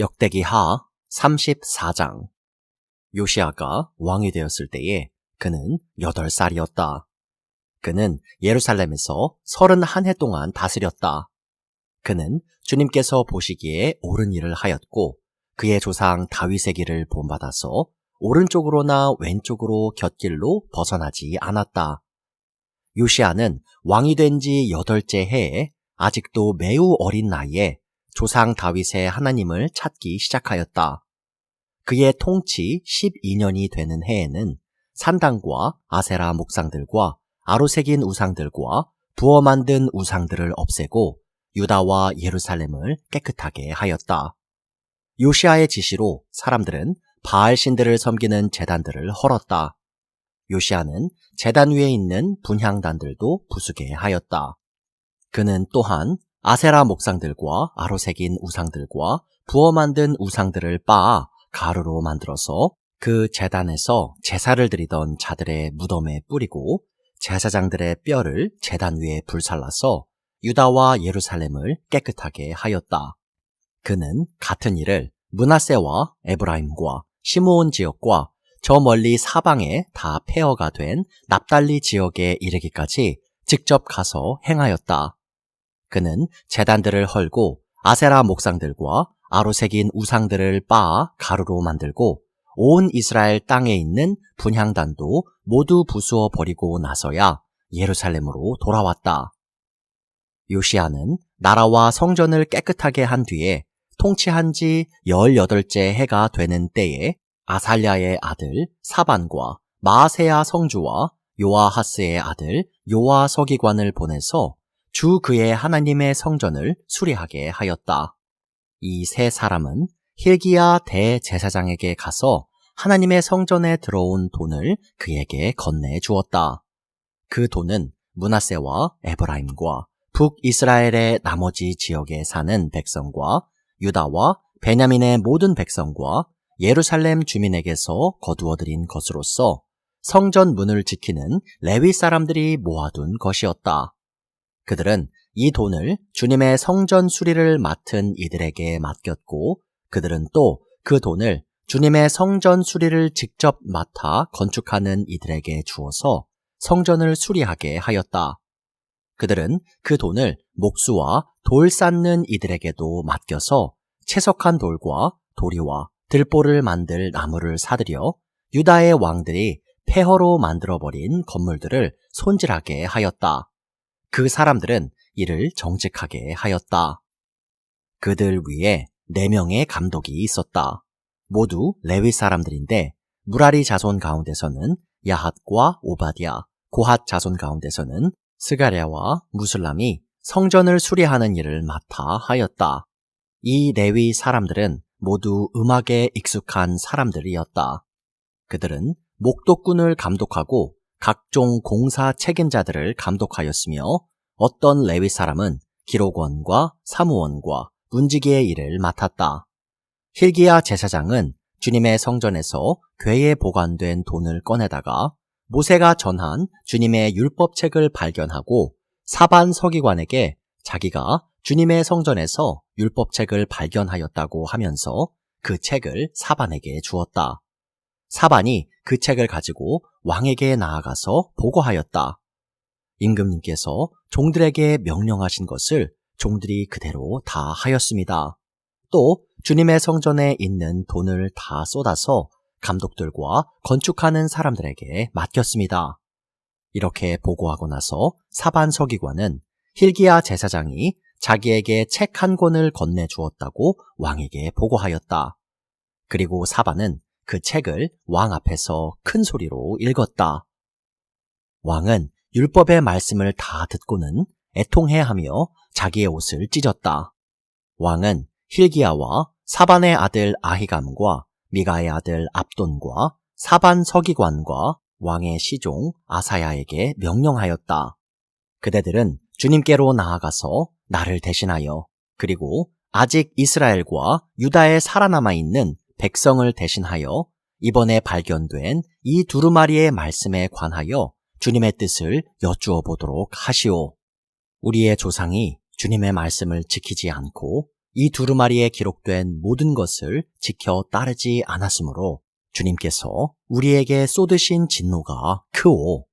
역대기하 34장. 요시야가 왕이 되었을 때에 그는 8살이었다. 그는 예루살렘에서 31해 동안 다스렸다. 그는 주님께서 보시기에 옳은 일을 하였고 그의 조상 다윗의 길을 본받아서 오른쪽으로나 왼쪽으로 곁길로 벗어나지 않았다. 요시야는 왕이 된 지 8째 해에 아직도 매우 어린 나이에 조상 다윗의 하나님을 찾기 시작하였다. 그의 통치 12년이 되는 해에는 산당과 아세라 목상들과 아로새긴 우상들과 부어 만든 우상들을 없애고 유다와 예루살렘을 깨끗하게 하였다. 요시야의 지시로 사람들은 바알 신들을 섬기는 제단들을 헐었다. 요시야는 제단 위에 있는 분향단들도 부수게 하였다. 그는 또한 아세라 목상들과 아로새긴 우상들과 부어 만든 우상들을 빻아 가루로 만들어서 그 제단에서 제사를 드리던 자들의 무덤에 뿌리고 제사장들의 뼈를 제단 위에 불살라서 유다와 예루살렘을 깨끗하게 하였다. 그는 같은 일을 므낫세와 에브라임과 시므온 지역과 저 멀리 사방에 다 폐허가 된 납달리 지역에 이르기까지 직접 가서 행하였다. 그는 제단들을 헐고 아세라 목상들과 아로새긴 우상들을 빻아 가루로 만들고 온 이스라엘 땅에 있는 분향단도 모두 부수어 버리고 나서야 예루살렘으로 돌아왔다. 요시야는 나라와 성전을 깨끗하게 한 뒤에 통치한 지 18째 해가 되는 때에 아살랴의 아들 사반과 마아세야 성주와 요아하스의 아들 요아 서기관을 보내서 주 그의 하나님의 성전을 수리하게 하였다. 이 세 사람은 hil기야 대제사장에게 가서 하나님의 성전에 들어온 돈을 그에게 건네주었다. 그 돈은 므낫세와 에브라임과 북이스라엘의 나머지 지역에 사는 백성과 유다와 베냐민의 모든 백성과 예루살렘 주민에게서 거두어들인 것으로서 성전 문을 지키는 레위 사람들이 모아둔 것이었다. 그들은 이 돈을 주님의 성전 수리를 맡은 이들에게 맡겼고 그들은 또 그 돈을 주님의 성전 수리를 직접 맡아 건축하는 이들에게 주어서 성전을 수리하게 하였다. 그들은 그 돈을 목수와 돌 쌓는 이들에게도 맡겨서 채석한 돌과 도리와 들보를 만들 나무를 사들여 유다의 왕들이 폐허로 만들어버린 건물들을 손질하게 하였다. 그 사람들은 이를 정직하게 하였다. 그들 위에 4명의 감독이 있었다. 모두 레위 사람들인데 무라리 자손 가운데서는 야핫과 오바디아, 고핫 자손 가운데서는 스가랴와 무슬람이 성전을 수리하는 일을 맡아 하였다. 이 레위 사람들은 모두 음악에 익숙한 사람들이었다. 그들은 목독군을 감독하고 각종 공사 책임자들을 감독하였으며 어떤 레위 사람은 기록원과 사무원과 문지기의 일을 맡았다. hil기야 제사장은 주님의 성전에서 궤에 보관된 돈을 꺼내다가 모세가 전한 주님의 율법책을 발견하고 사반 서기관에게 자기가 주님의 성전에서 율법책을 발견하였다고 하면서 그 책을 사반에게 주었다. 사반이 그 책을 가지고 왕에게 나아가서 보고하였다. 임금님께서 종들에게 명령하신 것을 종들이 그대로 다 하였습니다. 또 주님의 성전에 있는 돈을 다 쏟아서 감독들과 건축하는 사람들에게 맡겼습니다. 이렇게 보고하고 나서 사반 서기관은 hil기야 제사장이 자기에게 책 한 권을 건네주었다고 왕에게 보고하였다. 그리고 사반은 그 책을 왕 앞에서 큰 소리로 읽었다. 왕은 율법의 말씀을 다 듣고는 애통해하며 자기의 옷을 찢었다. 왕은 hil기야와 사반의 아들 아히감과 미가의 아들 압돈과 사반 서기관과 왕의 시종 아사야에게 명령하였다. 그대들은 주님께로 나아가서 나를 대신하여 그리고 아직 이스라엘과 유다에 살아남아 있는 백성을 대신하여 이번에 발견된 이 두루마리의 말씀에 관하여 주님의 뜻을 여쭈어 보도록 하시오. 우리의 조상이 주님의 말씀을 지키지 않고 이 두루마리에 기록된 모든 것을 지켜 따르지 않았으므로 주님께서 우리에게 쏟으신 진노가 크오.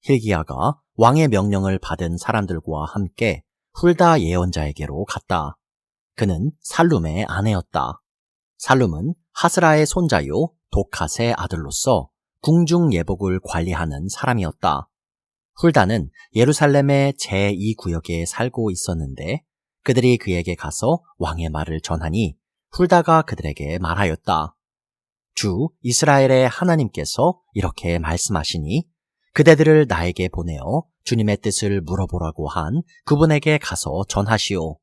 hil기야가 왕의 명령을 받은 사람들과 함께 훌다 예언자에게로 갔다. 그는 살룸의 아내였다. 살룸은 하스라의 손자요 도캇의 아들로서 궁중 예복을 관리하는 사람이었다. 훌다는 예루살렘의 제2구역에 살고 있었는데 그들이 그에게 가서 왕의 말을 전하니 훌다가 그들에게 말하였다. 주 이스라엘의 하나님께서 이렇게 말씀하시니 그대들을 나에게 보내어 주님의 뜻을 물어보라고 한 그분에게 가서 전하시오.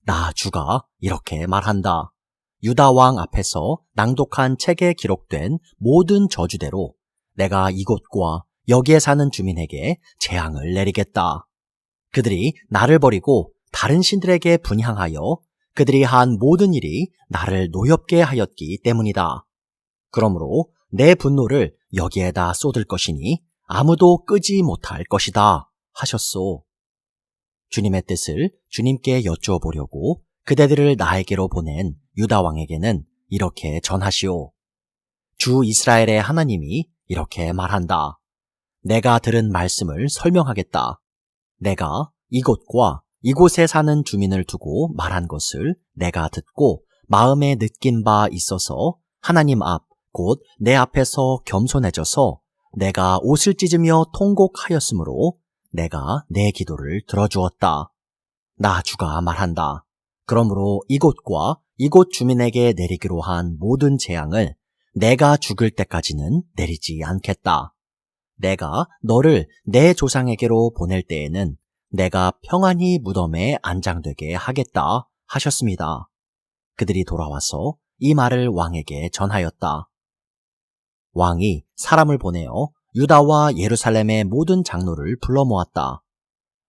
나 주가 이렇게 말한다. 유다 왕 앞에서 낭독한 책에 기록된 모든 저주대로 내가 이곳과 여기에 사는 주민에게 재앙을 내리겠다. 그들이 나를 버리고 다른 신들에게 분향하여 그들이 한 모든 일이 나를 노엽게 하였기 때문이다. 그러므로 내 분노를 여기에다 쏟을 것이니 아무도 끄지 못할 것이다 하셨소. 주님의 뜻을 주님께 여쭈어 보려고 그대들을 나에게로 보낸 유다 왕에게는 이렇게 전하시오. 주 이스라엘의 하나님이 이렇게 말한다. 내가 들은 말씀을 설명하겠다. 내가 이곳과 이곳에 사는 주민을 두고 말한 것을 내가 듣고 마음에 느낀 바 있어서 하나님 앞 곧 내 앞에서 겸손해져서 내가 옷을 찢으며 통곡하였으므로 내가 내 기도를 들어주었다. 나 주가 말한다. 그러므로 이곳과 이곳 주민에게 내리기로 한 모든 재앙을 내가 죽을 때까지는 내리지 않겠다. 내가 너를 내 조상에게로 보낼 때에는 내가 평안히 무덤에 안장되게 하겠다 하셨습니다. 그들이 돌아와서 이 말을 왕에게 전하였다. 왕이 사람을 보내어 유다와 예루살렘의 모든 장로를 불러 모았다.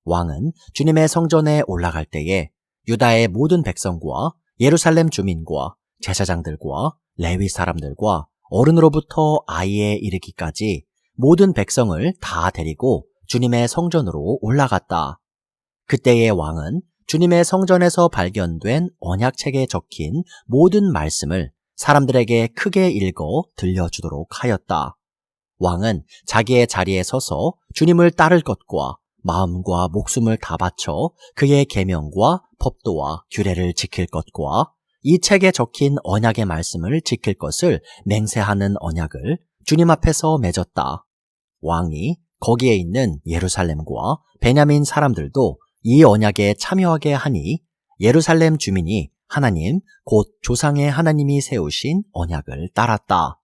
왕은 주님의 성전에 올라갈 때에 유다의 모든 백성과 예루살렘 주민과 제사장들과 레위 사람들과 어른으로부터 아이에 이르기까지 모든 백성을 다 데리고 주님의 성전으로 올라갔다. 그때의 왕은 주님의 성전에서 발견된 언약책에 적힌 모든 말씀을 사람들에게 크게 읽어 들려주도록 하였다. 왕은 자기의 자리에 서서 주님을 따를 것과 마음과 목숨을 다 바쳐 그의 계명과 법도와 규례를 지킬 것과 이 책에 적힌 언약의 말씀을 지킬 것을 맹세하는 언약을 주님 앞에서 맺었다. 왕이 거기에 있는 예루살렘과 베냐민 사람들도 이 언약에 참여하게 하니 예루살렘 주민이 하나님 곧 조상의 하나님이 세우신 언약을 따랐다.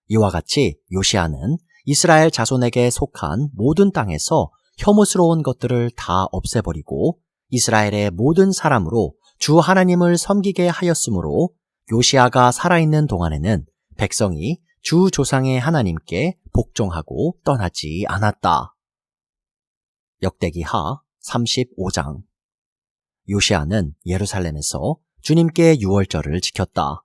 이와 같이 요시야는 이스라엘 자손에게 속한 모든 땅에서 혐오스러운 것들을 다 없애버리고 이스라엘의 모든 사람으로 주 하나님을 섬기게 하였으므로 요시야가 살아있는 동안에는 백성이 주 조상의 하나님께 복종하고 떠나지 않았다. 역대기하 35장. 요시야는 예루살렘에서 주님께 유월절을 지켰다.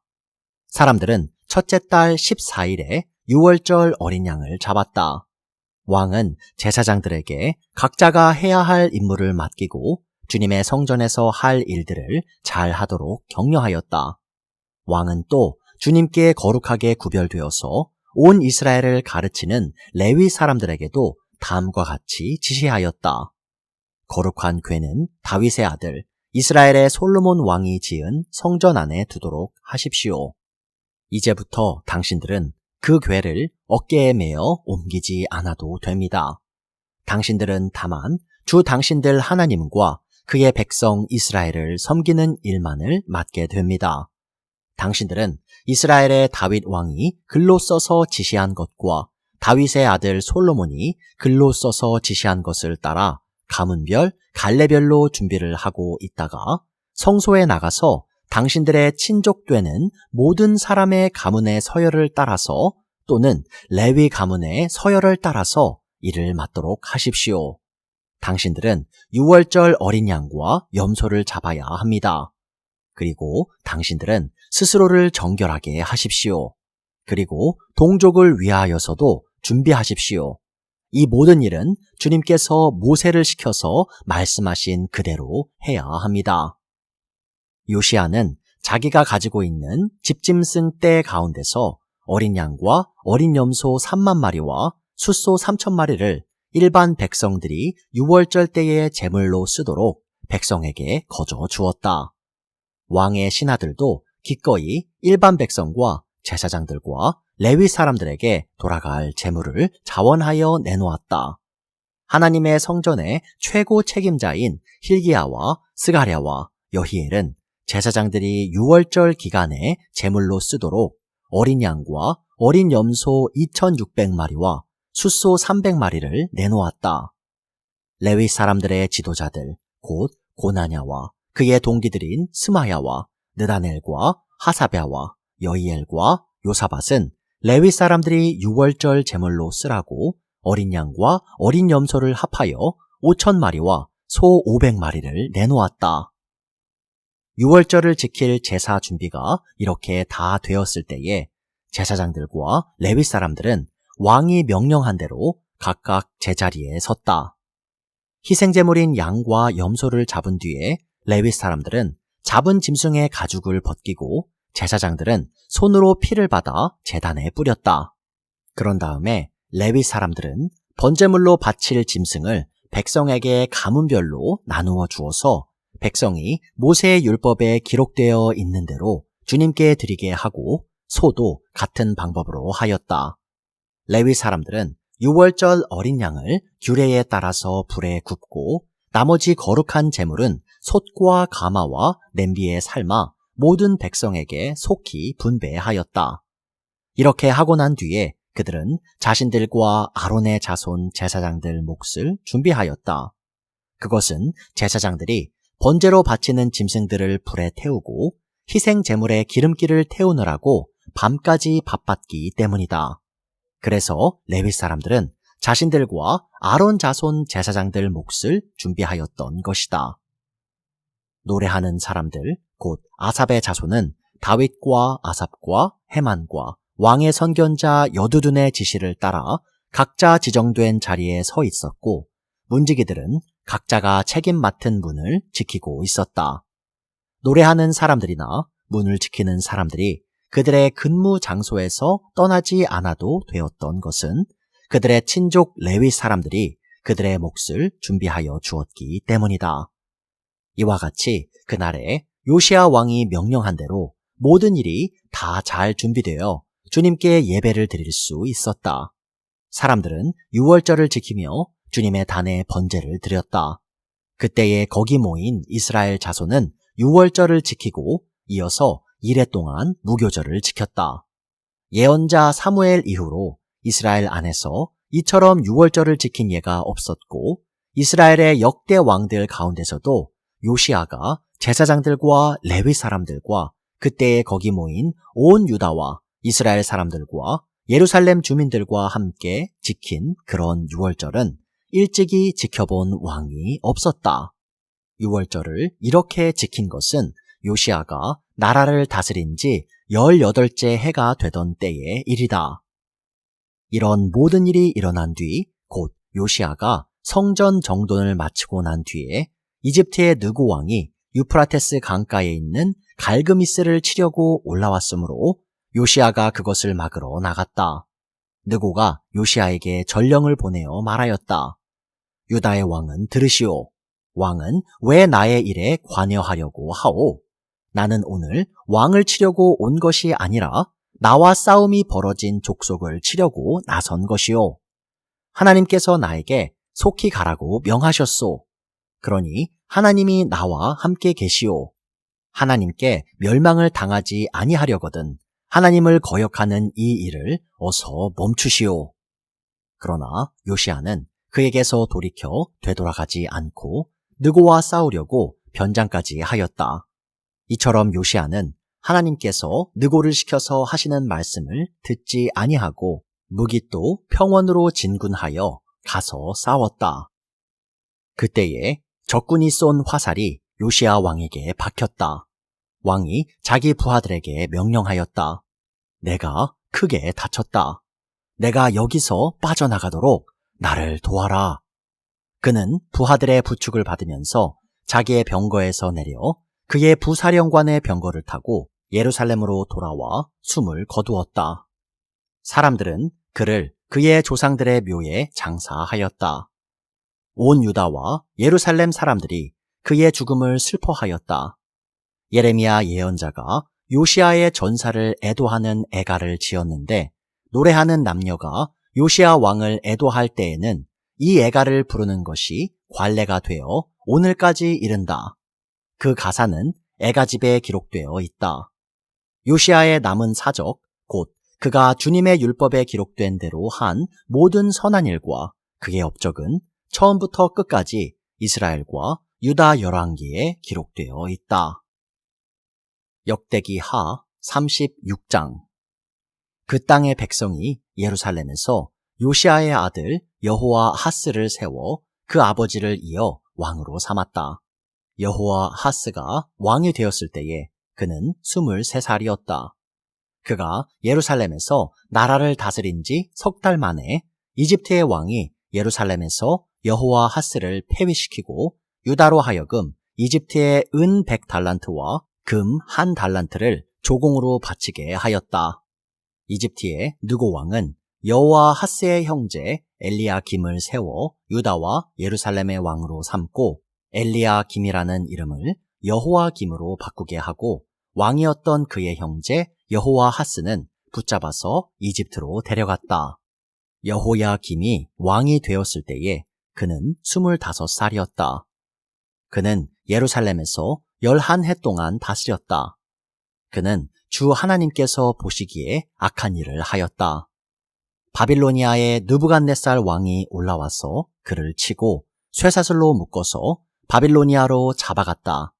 사람들은 첫째 달 14일에 유월절 어린 양을 잡았다. 왕은 제사장들에게 각자가 해야 할 임무를 맡기고 주님의 성전에서 할 일들을 잘 하도록 격려하였다. 왕은 또 주님께 거룩하게 구별되어서 온 이스라엘을 가르치는 레위 사람들에게도 다음과 같이 지시하였다. 거룩한 궤는 다윗의 아들 이스라엘의 솔로몬 왕이 지은 성전 안에 두도록 하십시오. 이제부터 당신들은 그 궤를 어깨에 메어 옮기지 않아도 됩니다. 당신들은 다만 주 당신들 하나님과 그의 백성 이스라엘을 섬기는 일만을 맡게 됩니다. 당신들은 이스라엘의 다윗 왕이 글로 써서 지시한 것과 다윗의 아들 솔로몬이 글로 써서 지시한 것을 따라 가문별, 갈래별로 준비를 하고 있다가 성소에 나가서 당신들의 친족되는 모든 사람의 가문의 서열을 따라서 또는 레위 가문의 서열을 따라서 일을 맡도록 하십시오. 당신들은 유월절 어린 양과 염소를 잡아야 합니다. 그리고 당신들은 스스로를 정결하게 하십시오. 그리고 동족을 위하여서도 준비하십시오. 이 모든 일은 주님께서 모세를 시켜서 말씀하신 그대로 해야 합니다. 요시야는 자기가 가지고 있는 집짐승 떼 가운데서 어린 양과 어린 염소 3만 마리와 숫소 3천 마리를 일반 백성들이 유월절 때의 제물로 쓰도록 백성에게 거저 주었다. 왕의 신하들도 기꺼이 일반 백성과 제사장들과 레위 사람들에게 돌아갈 제물을 자원하여 내놓았다. 하나님의 성전의 최고 책임자인 hil기야와 스가랴와 여히엘은 제사장들이 유월절 기간에 제물로 쓰도록 어린 양과 어린 염소 2,600마리와 숫소 300마리를 내놓았다. 레위 사람들의 지도자들 곧 고나냐와 그의 동기들인 스마야와 느다넬과 하사랴와 여히엘과 요사밧은 레위 사람들이 유월절 제물로 쓰라고 어린 양과 어린 염소를 합하여 5,000마리와 소 500마리를 내놓았다. 유월절을 지킬 제사 준비가 이렇게 다 되었을 때에 제사장들과 레위 사람들은 왕이 명령한 대로 각각 제자리에 섰다. 희생제물인 양과 염소를 잡은 뒤에 레위 사람들은 잡은 짐승의 가죽을 벗기고 제사장들은 손으로 피를 받아 제단에 뿌렸다. 그런 다음에 레위 사람들은 번제물로 바칠 짐승을 백성에게 가문별로 나누어 주어서 백성이 모세의 율법에 기록되어 있는 대로 주님께 드리게 하고 소도 같은 방법으로 하였다. 레위 사람들은 유월절 어린 양을 규례에 따라서 불에 굽고 나머지 거룩한 제물은 솥과 가마와 냄비에 삶아 모든 백성에게 속히 분배하였다. 이렇게 하고 난 뒤에 그들은 자신들과 아론의 자손 제사장들 몫을 준비하였다. 그것은 제사장들이 번제로 바치는 짐승들을 불에 태우고 희생 제물에 기름기를 태우느라고 밤까지 바빴기 때문이다. 그래서 레위 사람들은 자신들과 아론 자손 제사장들 몫을 준비하였던 것이다. 노래하는 사람들 곧 아삽의 자손은 다윗과 아삽과 헤만과 왕의 선견자 여두둔의 지시를 따라 각자 지정된 자리에 서 있었고 문지기들은 각자가 책임 맡은 문을 지키고 있었다. 노래하는 사람들이나 문을 지키는 사람들이 그들의 근무 장소에서 떠나지 않아도 되었던 것은 그들의 친족 레위 사람들이 그들의 몫을 준비하여 주었기 때문이다. 이와 같이 그날에 요시야 왕이 명령한 대로 모든 일이 다 잘 준비되어 주님께 예배를 드릴 수 있었다. 사람들은 유월절을 지키며 주님의 단에 번제를 드렸다. 그때에 거기 모인 이스라엘 자손은 유월절을 지키고 이어서 이레 동안 무교절을 지켰다. 예언자 사무엘 이후로 이스라엘 안에서 이처럼 유월절을 지킨 예가 없었고 이스라엘의 역대 왕들 가운데서도 요시야가 제사장들과 레위 사람들과 그때에 거기 모인 온 유다와 이스라엘 사람들과 예루살렘 주민들과 함께 지킨 그런 유월절은 일찍이 지켜본 왕이 없었다. 유월절을 이렇게 지킨 것은 요시야가 나라를 다스린 지 18째 해가 되던 때의 일이다. 이런 모든 일이 일어난 뒤 곧 요시야가 성전 정돈을 마치고 난 뒤에 이집트의 느고 왕이 유프라테스 강가에 있는 갈그미스를 치려고 올라왔으므로 요시야가 그것을 막으러 나갔다. 느고가 요시야에게 전령을 보내어 말하였다. 유다의 왕은 들으시오. 왕은 왜 나의 일에 관여하려고 하오? 나는 오늘 왕을 치려고 온 것이 아니라 나와 싸움이 벌어진 족속을 치려고 나선 것이오. 하나님께서 나에게 속히 가라고 명하셨소. 그러니 하나님이 나와 함께 계시오. 하나님께 멸망을 당하지 아니하려거든 하나님을 거역하는 이 일을 어서 멈추시오. 그러나 요시야는 그에게서 돌이켜 되돌아가지 않고 느고와 싸우려고 변장까지 하였다. 이처럼 요시야는 하나님께서 느고를 시켜서 하시는 말씀을 듣지 아니하고 무기또 평원으로 진군하여 가서 싸웠다. 그때에 적군이 쏜 화살이 요시야 왕에게 박혔다. 왕이 자기 부하들에게 명령하였다. 내가 크게 다쳤다. 내가 여기서 빠져나가도록 나를 도와라. 그는 부하들의 부축을 받으면서 자기의 병거에서 내려 그의 부사령관의 병거를 타고 예루살렘으로 돌아와 숨을 거두었다. 사람들은 그를 그의 조상들의 묘에 장사하였다. 온 유다와 예루살렘 사람들이 그의 죽음을 슬퍼하였다. 예레미야 예언자가 요시아의 전사를 애도하는 애가를 지었는데 노래하는 남녀가 요시아 왕을 애도할 때에는 이 애가를 부르는 것이 관례가 되어 오늘까지 이른다. 그 가사는 애가집에 기록되어 있다. 요시아의 남은 사적, 곧 그가 주님의 율법에 기록된 대로 한 모든 선한 일과 그의 업적은 처음부터 끝까지 이스라엘과 유다 열왕기에 기록되어 있다. 역대기하 36장. 그 땅의 백성이 예루살렘에서 요시아의 아들 여호와하스를 세워 그 아버지를 이어 왕으로 삼았다. 여호와하스가 왕이 되었을 때에 그는 23살이었다. 그가 예루살렘에서 나라를 다스린 지 석 달 만에 이집트의 왕이 예루살렘에서 여호와하스를 폐위시키고 유다로 하여금 이집트의 은 100달란트와 금 1달란트를 조공으로 바치게 하였다. 이집트의 느고 왕은 여호와하스의 형제 엘리야김을 세워 유다와 예루살렘의 왕으로 삼고 엘리야김이라는 이름을 여호와김으로 바꾸게 하고 왕이었던 그의 형제 여호와하스는 붙잡아서 이집트로 데려갔다. 여호야김이 왕이 되었을 때에 그는 25살이었다. 그는 예루살렘에서 11해 동안 다스렸다. 그는 주 하나님께서 보시기에 악한 일을 하였다. 바빌로니아의 느부갓네살 왕이 올라와서 그를 치고 쇠사슬로 묶어서 바빌로니아로 잡아갔다.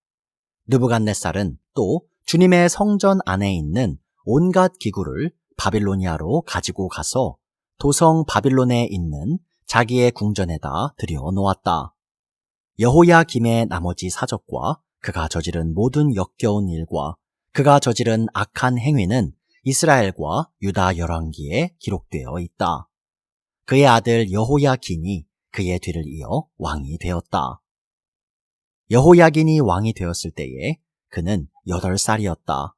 느부갓네살은 또 주님의 성전 안에 있는 온갖 기구를 바빌로니아로 가지고 가서 도성 바빌론에 있는 자기의 궁전에다 들여놓았다. 여호야김의 나머지 사적과 그가 저지른 모든 역겨운 일과 그가 저지른 악한 행위는 이스라엘과 유다 열왕기에 기록되어 있다. 그의 아들 여호야긴이 그의 뒤를 이어 왕이 되었다. 여호야긴이 왕이 되었을 때에 그는 8살이었다.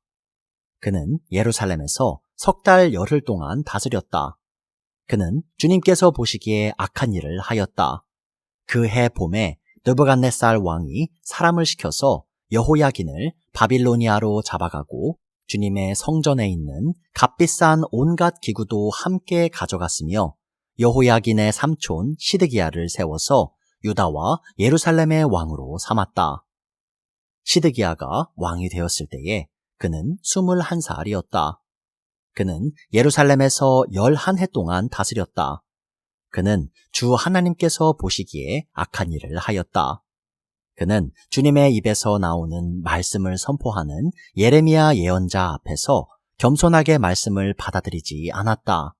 그는 예루살렘에서 석 달 열흘 동안 다스렸다. 그는 주님께서 보시기에 악한 일을 하였다. 그 해 봄에 느부갓네살 왕이 사람을 시켜서 여호야긴을 바빌로니아로 잡아가고 주님의 성전에 있는 값비싼 온갖 기구도 함께 가져갔으며 여호야긴의 삼촌 시드기야를 세워서 유다와 예루살렘의 왕으로 삼았다. 시드기야가 왕이 되었을 때에 그는 21살이었다. 그는 예루살렘에서 11해 동안 다스렸다. 그는 주 하나님께서 보시기에 악한 일을 하였다. 그는 주님의 입에서 나오는 말씀을 선포하는 예레미야 예언자 앞에서 겸손하게 말씀을 받아들이지 않았다.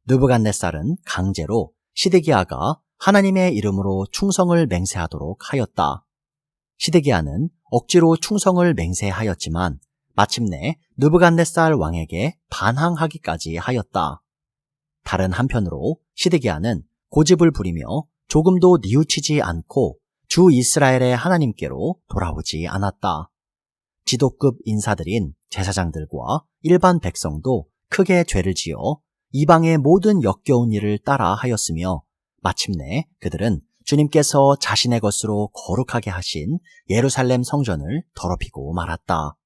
느부갓네살은 강제로 시드기야가 하나님의 이름으로 충성을 맹세하도록 하였다. 시드기야는 억지로 충성을 맹세하였지만 마침내 느부갓네살 왕에게 반항하기까지 하였다. 다른 한편으로 시드기야는 고집을 부리며 조금도 뉘우치지 않고 주 이스라엘의 하나님께로 돌아오지 않았다. 지도급 인사들인 제사장들과 일반 백성도 크게 죄를 지어 이방의 모든 역겨운 일을 따라 하였으며 마침내 그들은 주님께서 자신의 것으로 거룩하게 하신 예루살렘 성전을 더럽히고 말았다.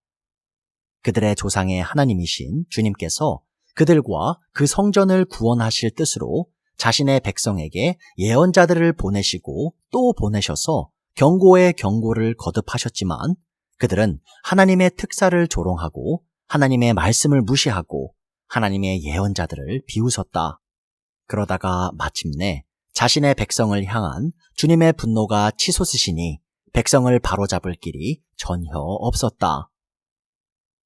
그들의 조상의 하나님이신 주님께서 그들과 그 성전을 구원하실 뜻으로 자신의 백성에게 예언자들을 보내시고 또 보내셔서 경고의 경고를 거듭하셨지만 그들은 하나님의 특사를 조롱하고 하나님의 말씀을 무시하고 하나님의 예언자들을 비웃었다. 그러다가 마침내 자신의 백성을 향한 주님의 분노가 치솟으시니 백성을 바로잡을 길이 전혀 없었다.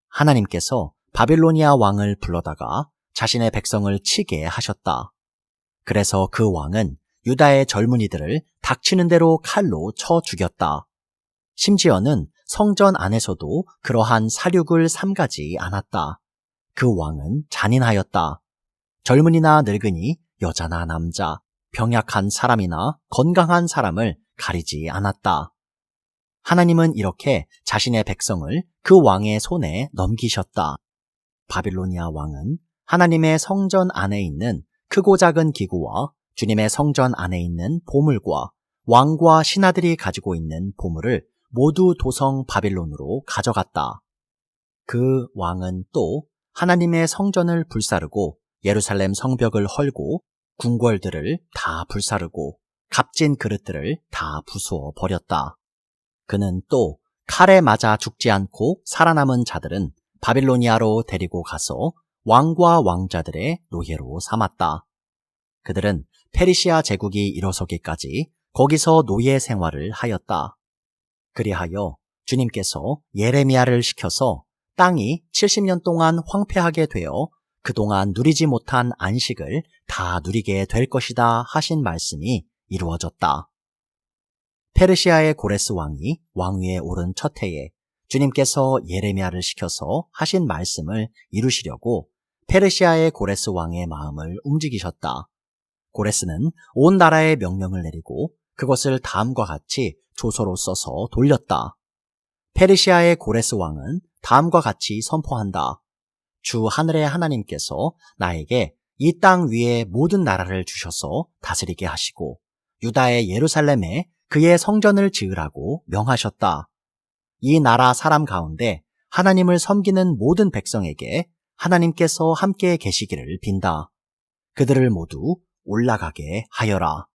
하나님께서 바빌로니아 왕을 불러다가 자신의 백성을 치게 하셨다. 그래서 그 왕은 유다의 젊은이들을 닥치는 대로 칼로 쳐 죽였다. 심지어는 성전 안에서도 그러한 살육을 삼가지 않았다. 그 왕은 잔인하였다. 젊은이나 늙은이, 여자나 남자, 병약한 사람이나 건강한 사람을 가리지 않았다. 하나님은 이렇게 자신의 백성을 그 왕의 손에 넘기셨다. 바빌로니아 왕은 하나님의 성전 안에 있는 크고 작은 기구와 주님의 성전 안에 있는 보물과 왕과 신하들이 가지고 있는 보물을 모두 도성 바빌론으로 가져갔다. 그 왕은 또 하나님의 성전을 불사르고 예루살렘 성벽을 헐고 궁궐들을 다 불사르고 값진 그릇들을 다 부수어 버렸다. 그는 또 칼에 맞아 죽지 않고 살아남은 자들은 바빌로니아로 데리고 가서 왕과 왕자들의 노예로 삼았다. 그들은 페르시아 제국이 일어서기까지 거기서 노예 생활을 하였다. 그리하여 주님께서 예레미야를 시켜서 땅이 70년 동안 황폐하게 되어 그동안 누리지 못한 안식을 다 누리게 될 것이다 하신 말씀이 이루어졌다. 페르시아의 고레스 왕이 왕위에 오른 첫 해에 주님께서 예레미야를 시켜서 하신 말씀을 이루시려고 페르시아의 고레스 왕의 마음을 움직이셨다. 고레스는 온 나라에 명령을 내리고 그것을 다음과 같이 조서로 써서 돌렸다. 페르시아의 고레스 왕은 다음과 같이 선포한다. 주 하늘의 하나님께서 나에게 이 땅 위의 모든 나라를 주셔서 다스리게 하시고 유다의 예루살렘에 그의 성전을 지으라고 명하셨다. 이 나라 사람 가운데 하나님을 섬기는 모든 백성에게 하나님께서 함께 계시기를 빈다. 그들을 모두 올라가게 하여라.